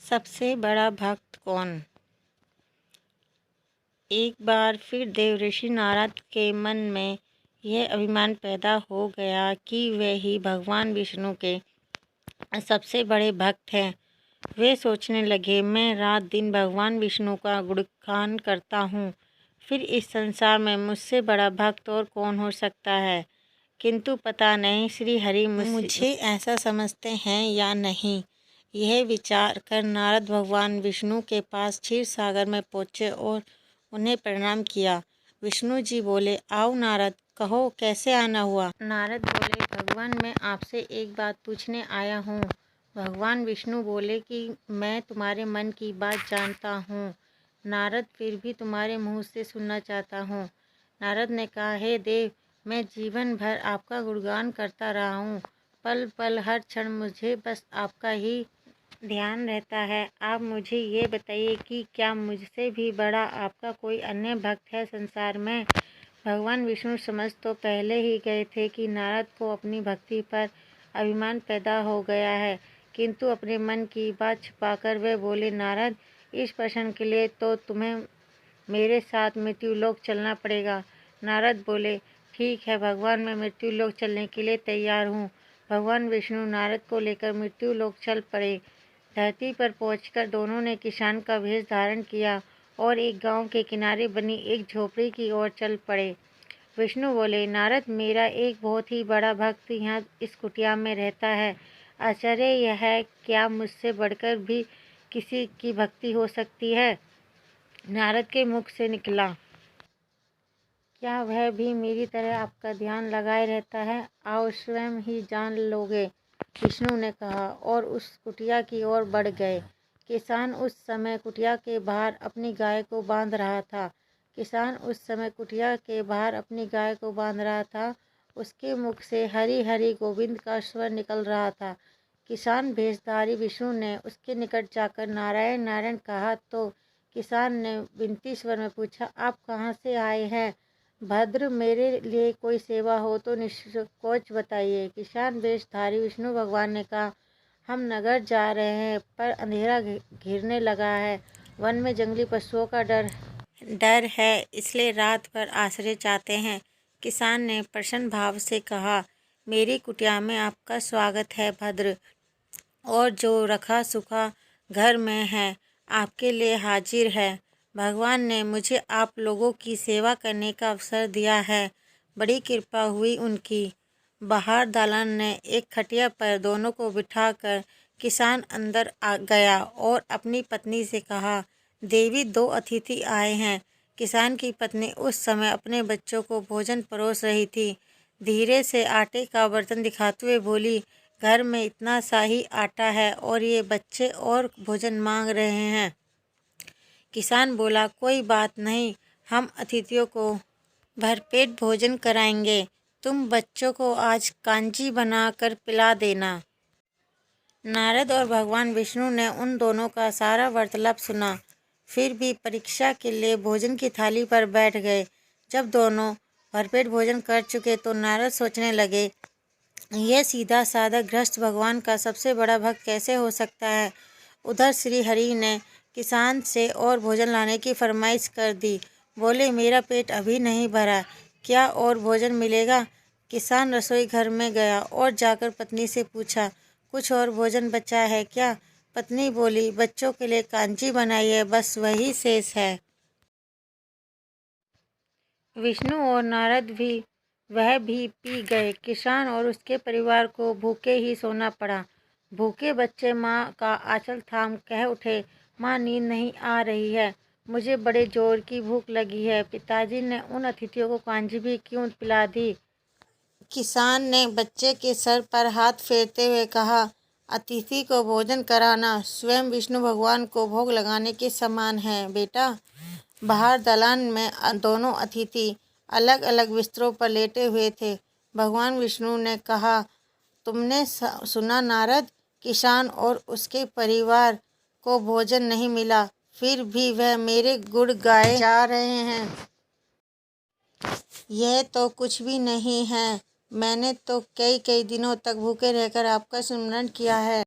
सबसे बड़ा भक्त कौन? एक बार फिर देवर्षि नारद के मन में यह अभिमान पैदा हो गया कि वे ही भगवान विष्णु के सबसे बड़े भक्त हैं। वे सोचने लगे, मैं रात दिन भगवान विष्णु का गुणगान करता हूँ, फिर इस संसार में मुझसे बड़ा भक्त और कौन हो सकता है। किंतु पता नहीं श्री हरि मुझे ऐसा समझते हैं या नहीं। यह विचार कर नारद भगवान विष्णु के पास क्षीर सागर में पहुँचे और उन्हें प्रणाम किया। विष्णु जी बोले, आओ नारद, कहो कैसे आना हुआ। नारद बोले, भगवान मैं आपसे एक बात पूछने आया हूँ। भगवान विष्णु बोले कि मैं तुम्हारे मन की बात जानता हूँ। नारद, फिर भी तुम्हारे मुँह से सुनना चाहता हूँ। नारद ने कहा, हे देव, मैं जीवन भर आपका गुणगान करता रहा हूँ। पल पल हर क्षण मुझे बस आपका ही ध्यान रहता है। आप मुझे ये बताइए कि क्या मुझसे भी बड़ा आपका कोई अन्य भक्त है संसार में। भगवान विष्णु समझ तो पहले ही गए थे कि नारद को अपनी भक्ति पर अभिमान पैदा हो गया है, किंतु अपने मन की बात छुपाकर वे बोले, नारद, इस प्रश्न के लिए तो तुम्हें मेरे साथ मृत्युलोक चलना पड़ेगा। नारद बोले, ठीक है भगवान, मैं मृत्युलोक चलने के लिए तैयार हूँ। भगवान विष्णु नारद को लेकर मृत्युलोक चल पड़े। धरती पर पहुंचकर दोनों ने किसान का भेष धारण किया और एक गांव के किनारे बनी एक झोपड़ी की ओर चल पड़े। विष्णु बोले, नारद, मेरा एक बहुत ही बड़ा भक्त यहाँ इस कुटिया में रहता है। आश्चर्य यह है, क्या मुझसे बढ़कर भी किसी की भक्ति हो सकती है। नारद के मुख से निकला, क्या वह भी मेरी तरह आपका ध्यान लगाए रहता है। आओ स्वयं ही जान लोगे, विष्णु ने कहा और उस कुटिया की ओर बढ़ गए। किसान उस समय कुटिया के बाहर अपनी गाय को बांध रहा था। उसके मुख से हरि हरि गोविंद का स्वर निकल रहा था। किसान भेषधारी विष्णु ने उसके निकट जाकर नारायण नारायण कहा तो किसान ने विनती स्वर में पूछा, आप कहाँ से आए हैं। भद्र, मेरे लिए कोई सेवा हो तो निष्कोच बताइए। किसान वेशधारी विष्णु भगवान ने कहा, हम नगर जा रहे हैं पर अंधेरा घिरने लगा है। वन में जंगली पशुओं का डर है, इसलिए रात भर आश्रय चाहते हैं। किसान ने प्रसन्न भाव से कहा, मेरी कुटिया में आपका स्वागत है भद्र, और जो रखा सूखा घर में है आपके लिए हाजिर है। भगवान ने मुझे आप लोगों की सेवा करने का अवसर दिया है, बड़ी कृपा हुई उनकी। बाहर दालान ने एक खटिया पर दोनों को बिठाकर किसान अंदर आ गया और अपनी पत्नी से कहा, देवी, दो अतिथि आए हैं। किसान की पत्नी उस समय अपने बच्चों को भोजन परोस रही थी। धीरे से आटे का बर्तन दिखाते हुए बोली, घर में इतना सा ही आटा है और ये बच्चे और भोजन मांग रहे हैं। किसान बोला, कोई बात नहीं, हम अतिथियों को भरपेट भोजन कराएंगे। तुम बच्चों को आज कांजी बना कर पिला देना। नारद और भगवान विष्णु ने उन दोनों का सारा वार्तालाप सुना, फिर भी परीक्षा के लिए भोजन की थाली पर बैठ गए। जब दोनों भरपेट भोजन कर चुके तो नारद सोचने लगे, यह सीधा साधा गृहस्थ भगवान का सबसे बड़ा भक्त कैसे हो सकता है। उधर श्री हरि ने किसान से और भोजन लाने की फरमाइश कर दी। बोले, मेरा पेट अभी नहीं भरा, क्या और भोजन मिलेगा। किसान रसोई घर में गया और जाकर पत्नी से पूछा, कुछ और भोजन बचा है क्या। पत्नी बोली, बच्चों के लिए कांजी बनाई है, बस वही शेष है। विष्णु और नारद भी वह भी पी गए। किसान और उसके परिवार को भूखे ही सोना पड़ा। भूखे बच्चे माँ का आंचल थाम कह उठे, माँ, नींद नहीं आ रही है, मुझे बड़े जोर की भूख लगी है। पिताजी ने उन अतिथियों को कांजी भी क्यों पिला दी। किसान ने बच्चे के सर पर हाथ फेरते हुए कहा, अतिथि को भोजन कराना स्वयं विष्णु भगवान को भोग लगाने के समान है बेटा। बाहर दालान में दोनों अतिथि अलग अलग बिस्तरों पर लेटे हुए थे। भगवान विष्णु ने कहा, तुमने सुना नारद, किसान और उसके परिवार को भोजन नहीं मिला, फिर भी वह मेरे गुण गाए जा रहे हैं। यह तो कुछ भी नहीं है, मैंने तो कई कई दिनों तक भूखे रहकर आपका स्मरण किया है।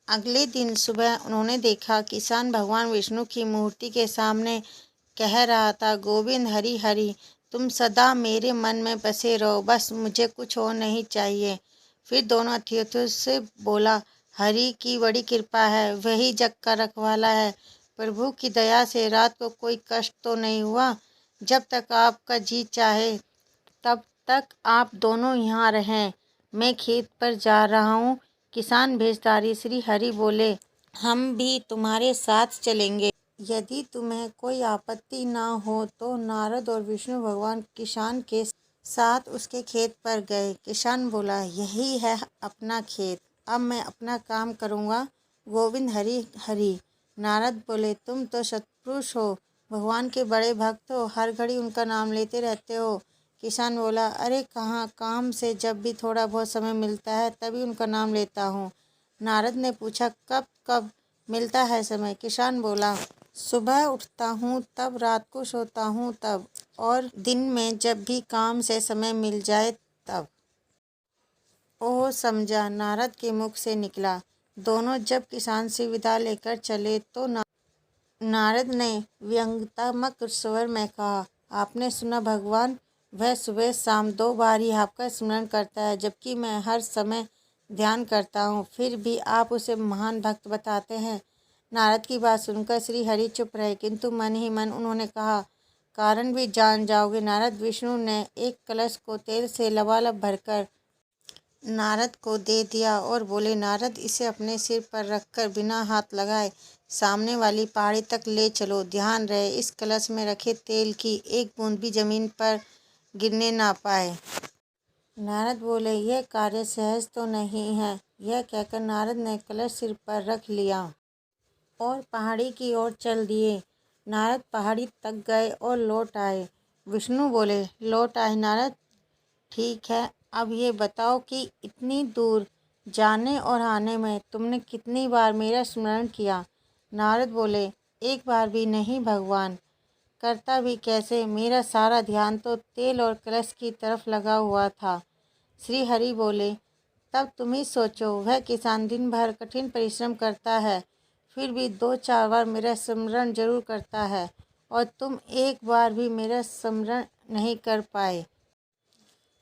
अगले दिन सुबह उन्होंने देखा किसान भगवान विष्णु की मूर्ति के सामने कह रहा था, गोविंद हरि हरि, तुम सदा मेरे मन में बसे रहो, बस मुझे कुछ और नहीं चाहिए। फिर दोनों अतिथियों से बोला, हरि की बड़ी कृपा है, वही जग का रखवाला है। प्रभु की दया से रात को कोई कष्ट तो नहीं हुआ। जब तक आपका जी चाहे तब तक आप दोनों यहाँ रहें। मैं खेत पर जा रहा हूँ। किसान भेषधारी श्री हरि बोले, हम भी तुम्हारे साथ चलेंगे। यदि तुम्हें कोई आपत्ति ना हो तो नारद और विष्णु भगवान किसान के साथ उसके खेत पर गए। किसान बोला, यही है अपना खेत, अब मैं अपना काम करूँगा। गोविंद हरि हरि। नारद बोले, तुम तो सत्पुरुष हो, भगवान के बड़े भक्त हो, हर घड़ी उनका नाम लेते रहते हो। किसान बोला, अरे कहाँ, काम से जब भी थोड़ा बहुत समय मिलता है तभी उनका नाम लेता हूँ। नारद ने पूछा, कब कब मिलता है समय? किसान बोला, सुबह उठता हूँ तब, रात को सोता हूँ तब, और दिन में जब भी काम से समय मिल जाए तब। ओह समझा, नारद के मुख से निकला। दोनों जब किसान से विदा लेकर चले तो नारद ने व्यंग्यात्मक स्वर में कहा, आपने सुना भगवान, वह सुबह शाम 2 बार ही आपका स्मरण करता है, जबकि मैं हर समय ध्यान करता हूँ, फिर भी आप उसे महान भक्त बताते हैं। नारद की बात सुनकर श्री हरि चुप रहे, किंतु मन ही मन उन्होंने कहा, कारण भी जान जाओगे। नारद विष्णु ने एक कलश को तेल से लबालब भरकर नारद को दे दिया और बोले, नारद, इसे अपने सिर पर रखकर बिना हाथ लगाए सामने वाली पहाड़ी तक ले चलो। ध्यान रहे इस कलश में रखे तेल की एक बूंद भी जमीन पर गिरने ना पाए। नारद बोले, यह कार्य सहज तो नहीं है। यह कहकर नारद ने कलश सिर पर रख लिया और पहाड़ी की ओर चल दिए। नारद पहाड़ी तक गए और लौट आए। विष्णु बोले, लौट आए नारद, ठीक है, अब ये बताओ कि इतनी दूर जाने और आने में तुमने कितनी बार मेरा स्मरण किया? नारद बोले, एक बार भी नहीं भगवान। करता भी कैसे? मेरा सारा ध्यान तो तेल और कलश की तरफ लगा हुआ था। श्री हरि बोले, तब तुम ही सोचो, वह किसान दिन भर कठिन परिश्रम करता है, फिर भी 2-4 बार मेरा स्मरण जरूर करता है, और तुम एक बार भी मेरा स्मरण नहीं कर पाए।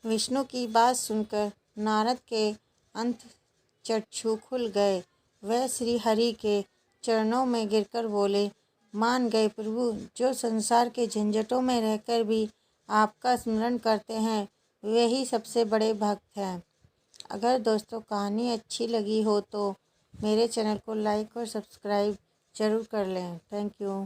विष्णु की बात सुनकर नारद के अंतःचक्षु खुल गए। वह श्री हरि के चरणों में गिरकर बोले, मान गए प्रभु, जो संसार के झंझटों में रहकर भी आपका स्मरण करते हैं वे ही सबसे बड़े भक्त हैं। अगर दोस्तों कहानी अच्छी लगी हो तो मेरे चैनल को लाइक और सब्सक्राइब जरूर कर लें। Thank you.